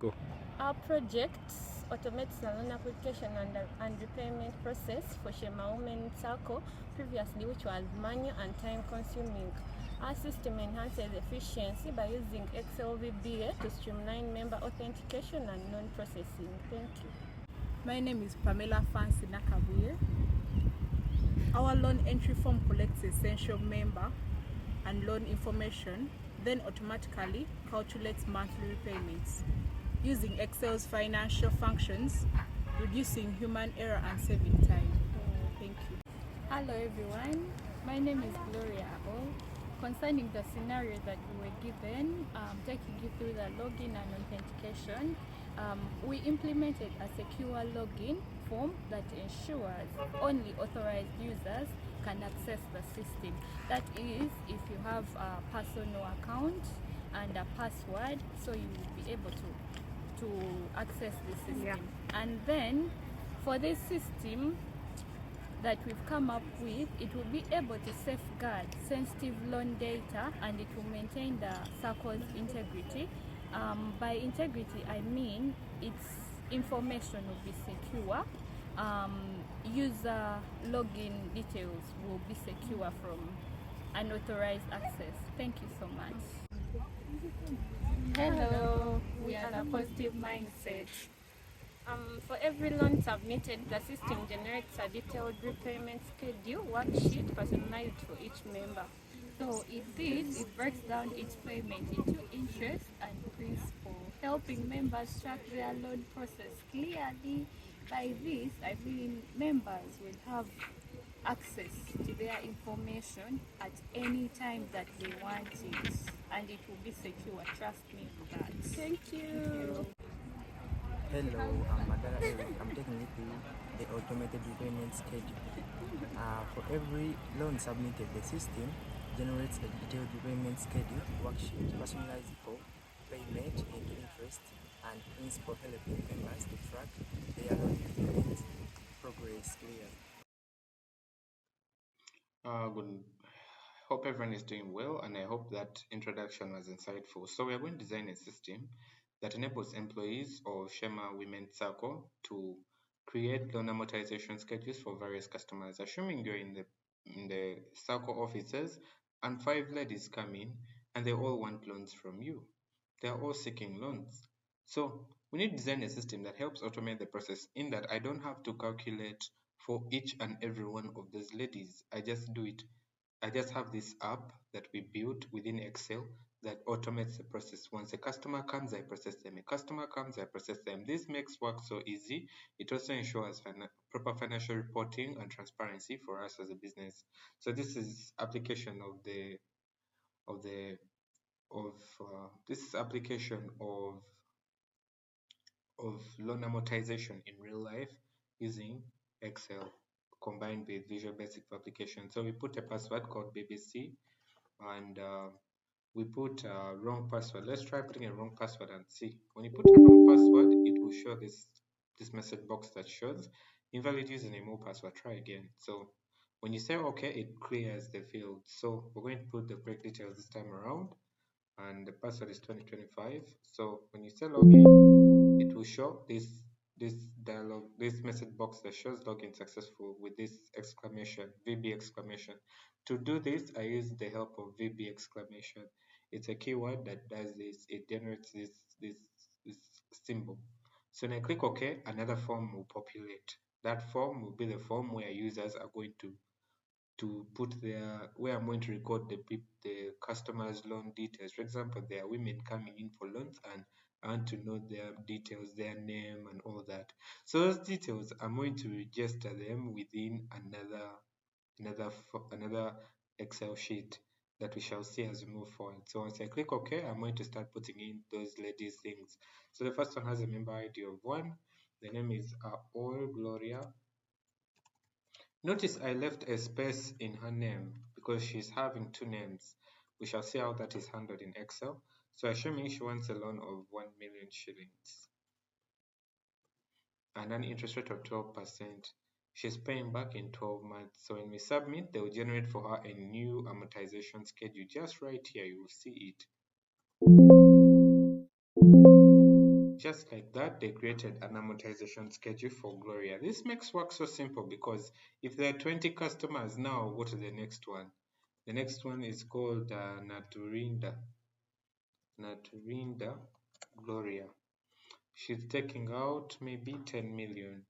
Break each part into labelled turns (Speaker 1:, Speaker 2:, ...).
Speaker 1: Go.
Speaker 2: Our project automates the loan application and repayment process for Sheema Women Sacco, previously which was manual and time-consuming. Our system enhances efficiency by using Excel VBA to streamline member authentication and loan processing. Thank you.
Speaker 3: My name is Pamela Fancy Nakabuye. Our loan entry form collects essential member and loan information, then automatically calculates monthly repayments using Excel's financial functions, reducing human error and saving time. Thank you.
Speaker 4: Hello everyone, my name is Gloria O. Concerning the scenario that we were given, taking you through the login and authentication, we implemented a secure login form that ensures only authorized users can access the system. That is, if you have a personal account and a password, so you will be able to access the system.
Speaker 3: Yeah.
Speaker 4: And then for this system that we've come up with, it will be able to safeguard sensitive loan data and it will maintain the Sacco's integrity. By integrity, I mean its information will be secure. User login details will be secure from unauthorized access. Thank you so much.
Speaker 2: Hello,
Speaker 4: we are the Positive Mindset.
Speaker 2: For every loan submitted, the system generates a detailed repayment schedule worksheet personalized for each member.
Speaker 4: So it breaks down each payment into interest and principal, helping members track their loan process clearly. By this, I mean members will have access to their information at any time that they want it, and it will be secure. Trust me for that.
Speaker 2: Thank you.
Speaker 5: Hello, I'm Madara Eric. I'm taking you through the automated repayment schedule. For every loan submitted, the system generates a detailed repayment schedule worksheet personalized for payment into interest and principal, helping members to track their loan repayment progress clearly.
Speaker 6: Good. Hope everyone is doing well, and I hope that introduction was insightful. So we are going to design a system that enables employees of Sheema Women Sacco to create loan amortization schedules for various customers. Assuming you're in the Sacco offices and 5 ladies come in and they all want loans from you. They are all seeking loans. So we need to design a system that helps automate the process in that I don't have to calculate for each and every one of those ladies. I just do it. I just have this app that we built within Excel that automates the process. Once a customer comes, I process them. A customer comes, I process them. This makes work so easy. It also ensures proper financial reporting and transparency for us as a business. So this is application of loan amortization in real life using Excel combined with Visual Basic for application. So we put a password called BBC and we put a wrong password. Let's try putting a wrong password and see. When you put a wrong password, it will show this message box that shows invalid username or password. Try again. So when you say OK, it clears the field. So we're going to put the correct details this time around, and the password is 2025. So when you say login, it will show this dialog, this message box that shows login successful with this exclamation, VB exclamation. To do this, I use the help of VB exclamation. It's a keyword that does this. It generates this symbol. So when I click OK, another form will populate. That form will be the form where users are going to put where I'm going to record the customer's loan details. For example, there are women coming in for loans and I want to know their details, their name and all that. So those details, I'm going to register them within another Excel sheet that we shall see as we move forward. So once I click OK, I'm going to start putting in those ladies' things. So the first one has a member ID of 1. The name is All Gloria. Notice I left a space in her name because she's having 2 names. We shall see how that is handled in Excel. So assuming she wants a loan of 1 million shillings and an interest rate of 12%, she's paying back in 12 months. So when we submit, they will generate for her a new amortization schedule. Just right here, you will see it. just like that, they created an amortization schedule for Gloria. This makes work so simple because if there are 20 customers now, go to the next one. The next one is called Naturinda Gloria. She's taking out maybe 10 million.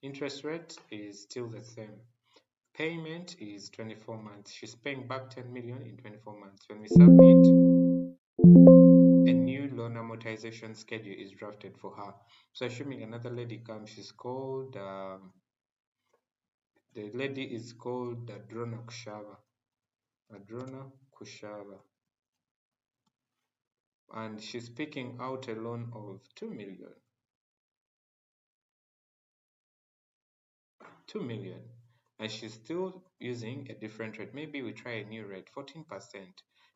Speaker 6: Interest rate is still the same. Payment is 24 months. She's paying back 10 million in 24 months. When we submit, a new loan amortization schedule is drafted for her. So assuming another lady comes, she's called, the lady is called Adrona Kushava. Adrona Kushava. And she's picking out a loan of 2 million. 2 million. And she's still using a different rate. Maybe we try a new rate, 14%.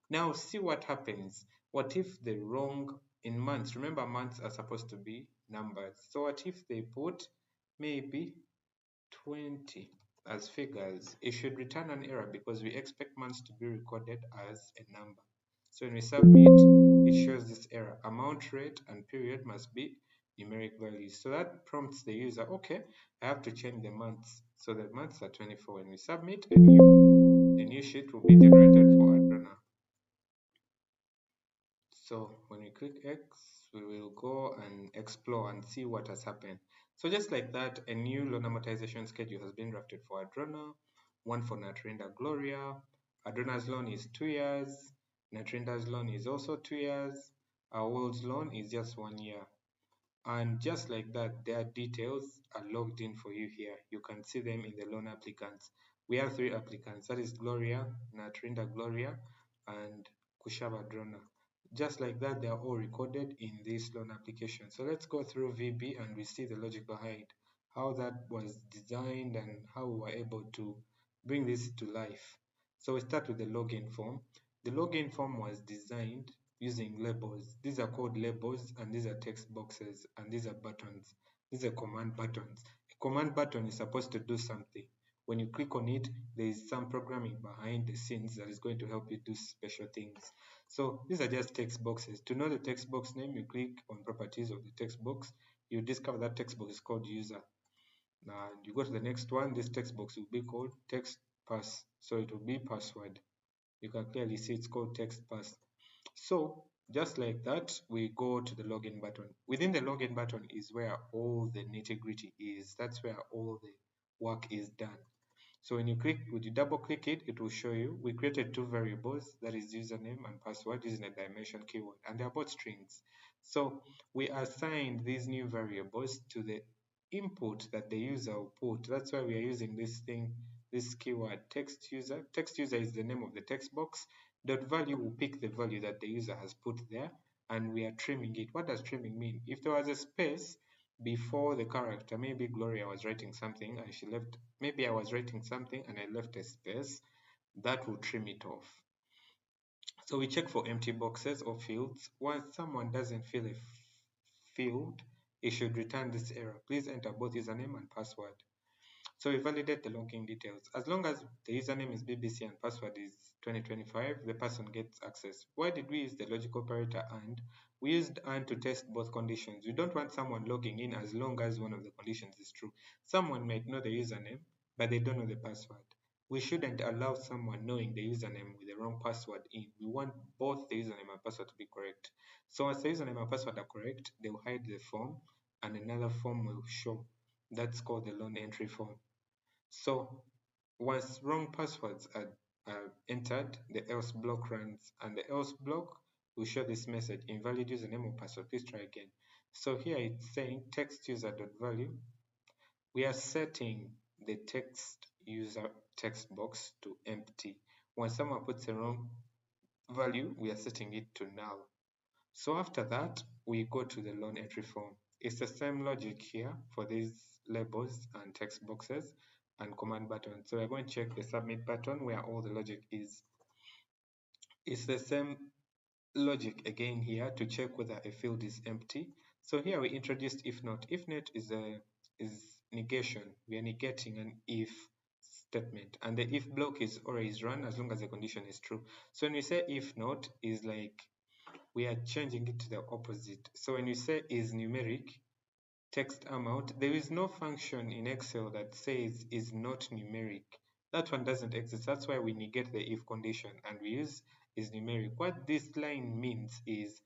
Speaker 6: Now see what happens. What if the wrong in months? Remember, months are supposed to be numbers. So what if they put maybe 20 as figures? It should return an error because we expect months to be recorded as a number. So when we submit, it shows this error. Amount, rate, and period must be numeric values. So that prompts the user, okay, I have to change the months. So the months are 24. When we submit, a new sheet will be generated for Adrona. So when we click X, we will go and explore and see what has happened. So just like that, a new loan amortization schedule has been drafted for Adrona, one for Natrinda Gloria. Adrona's loan is 2 years. Natrinda's loan is also 2 years. Our world's loan is just 1 year. And just like that, their details are logged in for you here. You can see them in the loan applicants. We have 3 applicants, that is Gloria, Natrinda Gloria, and Kushava Drona. Just like that, they are all recorded in this loan application. So let's go through VB and we see the logic behind how that was designed and how we were able to bring this to life. So we start with the login form. The login form was designed using labels. These are called labels and these are text boxes and these are buttons. These are command buttons. A command button is supposed to do something. When you click on it, there is some programming behind the scenes that is going to help you do special things. So these are just text boxes. To know the text box name, you click on properties of the text box. You discover that text box is called user. And you go to the next one, this text box will be called text pass. So it will be password. You can clearly see it's called text pass. So just like that, we go to the login button. Within the login button is where all the nitty-gritty is. That's where all the work is done. So when you double click it, it will show you we created 2 variables, that is username and password, using a dimension keyword, and they're both strings. So we assigned these new variables to the input that the user will put. That's why we are using this keyword text user. Text user is the name of the text box. Dot value will pick the value that the user has put there, and we are trimming it. What does trimming mean? If there was a space before the character, maybe Gloria was writing something and she left, maybe I was writing something and I left a space, that will trim it off. So we check for empty boxes or fields. Once someone doesn't fill a field, it should return this error. Please enter both username and password. So we validate the login details. As long as the username is BBC and password is 2025, the person gets access. Why did we use the logical operator and? We used and to test both conditions. We don't want someone logging in as long as one of the conditions is true. Someone might know the username, but they don't know the password. We shouldn't allow someone knowing the username with the wrong password in. We want both the username and password to be correct. So once the username and password are correct, they will hide the form and another form will show. That's called the loan entry form. So once wrong passwords are entered, the else block runs, and the else block will show this message, invalid username or password, please try again. So here it's saying text user.value. We are setting the text user text box to empty. When someone puts a wrong value, we are setting it to null. So after that, we go to the loan entry form. It's the same logic here for these labels and text boxes and command button. So we're going to check the submit button where all the logic is. It's the same logic again here to check whether a field is empty. So here we introduced if not. If not is negation. We are negating an if statement, and the if block is always run as long as the condition is true. So when we say if not, is like we are changing it to the opposite. So when you say is numeric text amount, there is no function in Excel that says is not numeric. That one doesn't exist. That's why we negate the if condition and we use is numeric. What this line means is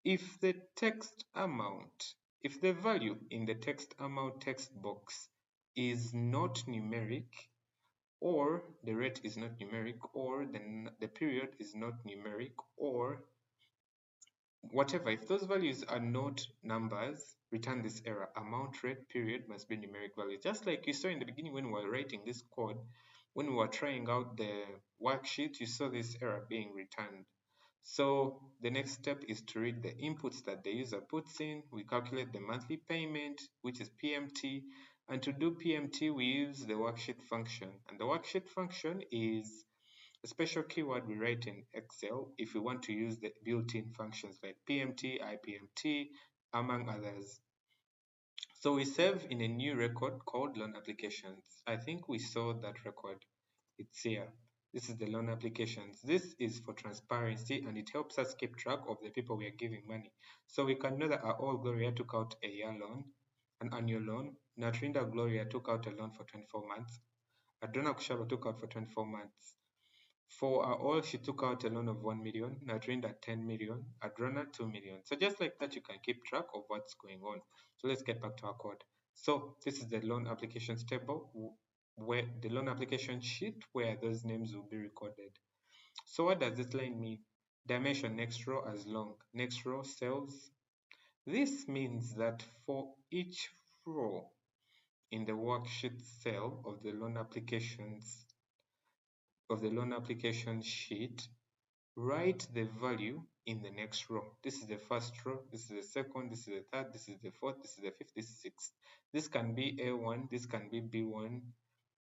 Speaker 6: if the text amount, if the value in the text amount text box is not numeric, or the rate is not numeric, or the period is not numeric, or whatever, if those values are not numbers, return this error. Amount, rate, period must be numeric values. Just like you saw in the beginning when we were writing this code, when we were trying out the worksheet, you saw this error being returned. So the next step is to read the inputs that the user puts in. We calculate the monthly payment, which is PMT. And to do PMT, we use the worksheet function. And the worksheet function is a special keyword we write in Excel if we want to use the built-in functions like PMT, IPMT, among others. So we save in a new record called loan applications. I think we saw that record. It's here. This is the loan applications. This is for transparency and it helps us keep track of the people we are giving money. So we can know that our all Gloria took out a year loan, an annual loan. Natrinda Gloria took out a loan for 24 months. Adrona Kushaba took out for 24 months. For all, she took out a loan of 1 million, Natrinda 10 million, Adrona 2 million. So just like that, you can keep track of what's going on. So let's get back to our code. So this is the loan applications table, where the loan application sheet where those names will be recorded. So what does this line mean? Dimension next row as long, next row cells. This means that for each row in the worksheet cell of the loan applications sheet, write the value in the next row. This is the first row, this is the second, this is the third, this is the fourth, this is the fifth, this is sixth. This can be A1, this can be B1,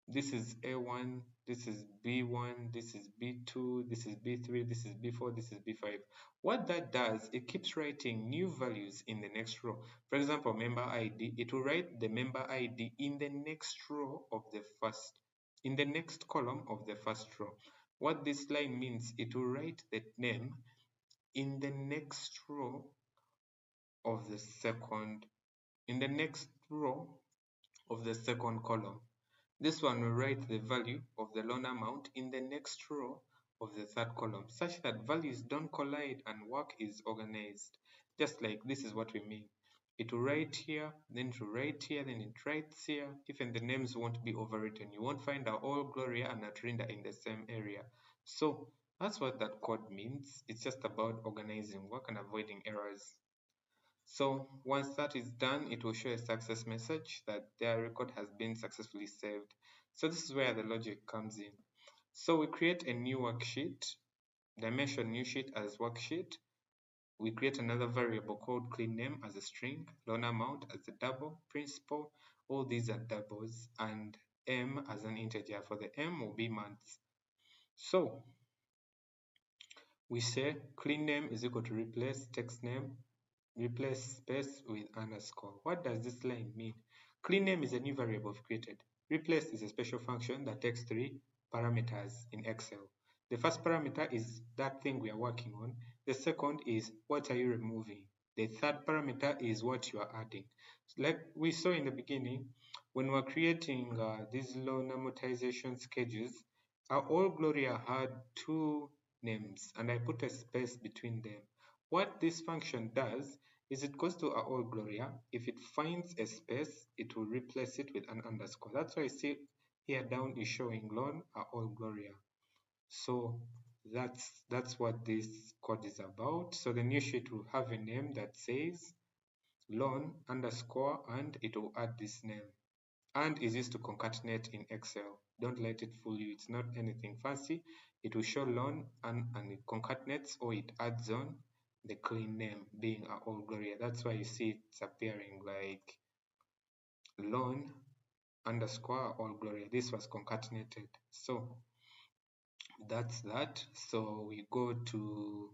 Speaker 6: this is A1, this is B1, this is B2, this is B3, this is B4, this is B5. What that does, it keeps writing new values in the next row. For example, member ID, it will write the member ID in the next row of the first, in the next column of the first row. What this line means, it will write the name in the next row of the second, in the next row of the second column. This one will write the value of the loan amount in the next row of the third column, such that values don't collide and work is organized. Just like this is what we mean. It will write here, then it will write here, then it writes here. Even the names won't be overwritten. You won't find our all Gloria and Natrinda in the same area. So that's what that code means. It's just about organizing work and avoiding errors. So once that is done, it will show a success message that their record has been successfully saved. So this is where the logic comes in. So we create a new worksheet, dimension new sheet as worksheet. We create another variable called clean name as a string, loan amount as a double, principal, all these are doubles, and M as an integer. For the M will be months. So we say clean name is equal to replace text name, replace space with underscore. What does this line mean? Clean name is a new variable created. Replace is a special function that takes 3 parameters in Excel. The first parameter is that thing we are working on. The second is what are you removing. The third parameter is what you are adding. Like we saw in the beginning, when we were creating these loan amortization schedules, our all Gloria had 2 names and I put a space between them. What this function does is it goes to our all Gloria. If it finds a space, it will replace it with an underscore. That's why I see here down is showing loan our all Gloria. So that's what this code is about. So the new sheet will have a name that says loan underscore and it will add this name. And is used to concatenate in Excel. Don't let it fool you. It's not anything fancy. It will show loan and it concatenates or it adds on the clean name being our all Gloria. That's why you see it's appearing like loan underscore all Gloria. This was concatenated. So that's that. So we go to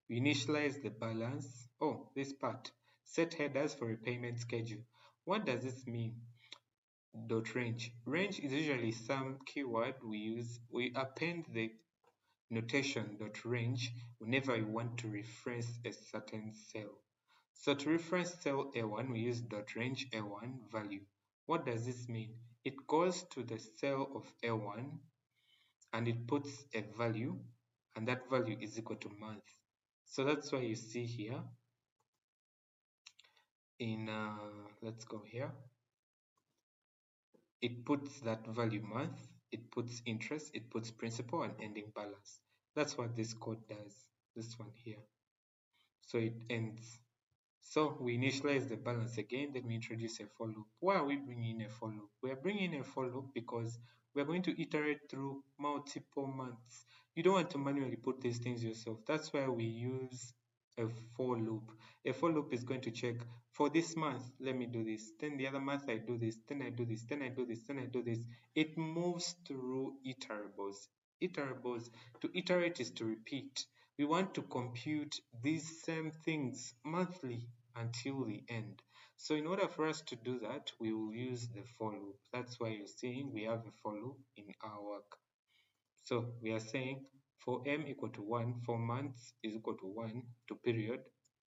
Speaker 6: we initialize the balance. Oh, this part. Set headers for repayment schedule. What does this mean? Dot range. Range is usually some keyword we use. We append the notation.range whenever you want to reference a certain cell. So to reference cell A1, we use .range A1 value. What does this mean? It goes to the cell of A1 and it puts a value, and that value is equal to month. So that's why you see here in let's go here, it puts that value month, it puts interest, it puts principal and ending balance. That's what this code does, this one here. So it ends. So we initialize the balance again, then we introduce a for loop. Why are we bringing in a for loop? We are bringing in a for loop because we are going to iterate through multiple months. You don't want to manually put these things yourself. That's why we use a for loop. A for loop is going to check, for this month, let me do this. Then the other month I do this, then I do this, then I do this, then I do this. It moves through iterables. Iterables, to iterate is to repeat. We want to compute these same things monthly until the end. So in order for us to do that, we will use the for loop. That's why you're seeing we have a for loop in our work. So we are saying for m equal to 1, for months is equal to 1 to period.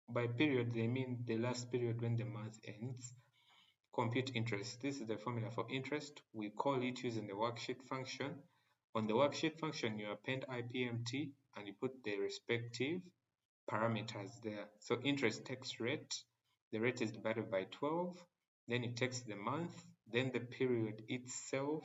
Speaker 6: By period, they mean the last period when the month ends. Compute interest. This is the formula for interest. We call it using the worksheet function. On the worksheet function, you append IPMT and you put the respective parameters there. So interest takes rate, the rate is divided by 12, then it takes the month, then the period itself,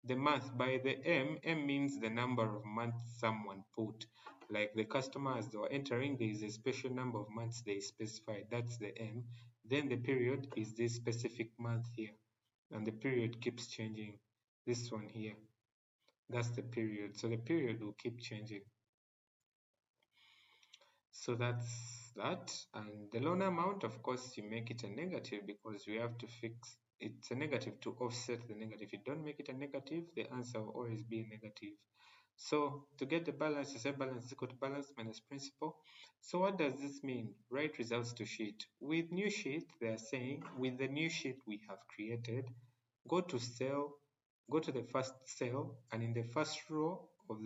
Speaker 6: the month by the M means the number of months someone put. Like the customer, as they were entering, there is a special number of months they specified, that's the M. Then the period is this specific month here, and the period keeps changing. This one here, that's the period. So the period will keep changing. So that's that. And the loan amount, of course, you make it a negative because we have to fix it's a negative to offset the negative. If you don't make it a negative, the answer will always be a negative. So to get the balance, you say balance is equal to balance minus principal. So what does this mean? Write results to sheet. With new sheet, they are saying with the new sheet we have created, go to cell, go to the first cell, and in the first row of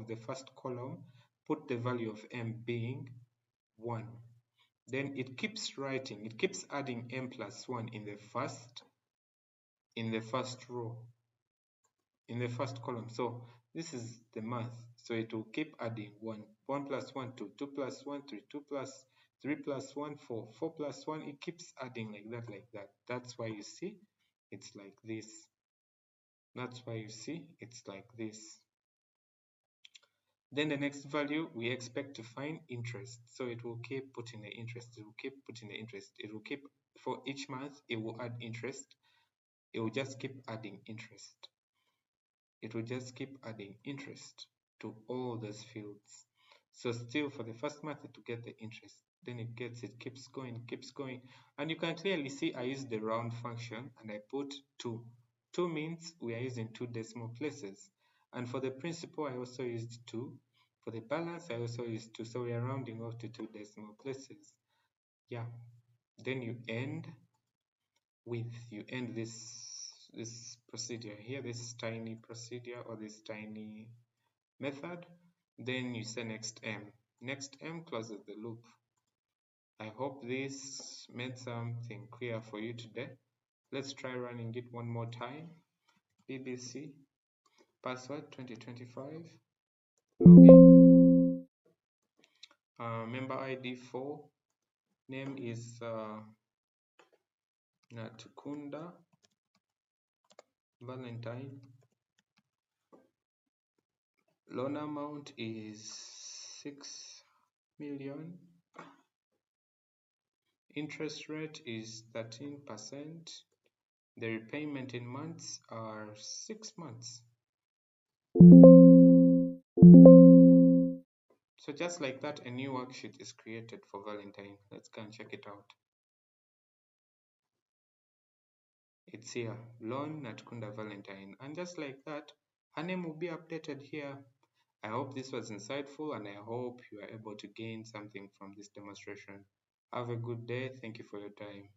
Speaker 6: the first column, put the value of m being 1. Then it keeps writing, it keeps adding m plus 1 in the first row, in the first column. So this is the month, so it will keep adding 1 plus 1 2 2 plus 1 3 2 plus 3 plus 1 4 4 plus 1. It keeps adding like that. That's why you see it's like this. That's why you see it's like this. Then the next value, we expect to find interest. So it will keep putting the interest. It will keep putting the interest. It will keep, for each month, it will add interest. It will just keep adding interest. It will just keep adding interest to all those fields. So still for the first month to get the interest. Then it keeps going. And you can clearly see I use the round function and I put 2. 2 means we are using 2 decimal places. And for the principal, I also used 2. For the balance, I also used 2. So we are rounding off to 2 decimal places. Yeah. Then you end this procedure here, this tiny procedure or this tiny method. Then you say next m. Next m closes the loop. I hope this made something clear for you today. Let's try running it one more time. BBC password 2025. Login. Member ID 4. Name is Natukunda Valentine. Loan amount is 6 million. Interest rate is 13%. The repayment in months are 6 months. So just like that, a new worksheet is created for Valentine. Let's go and check it out. It's here, Loan Natukunda Valentine. And just like that, her name will be updated here. I hope this was insightful and I hope you are able to gain something from this demonstration. Have a good day. Thank you for your time.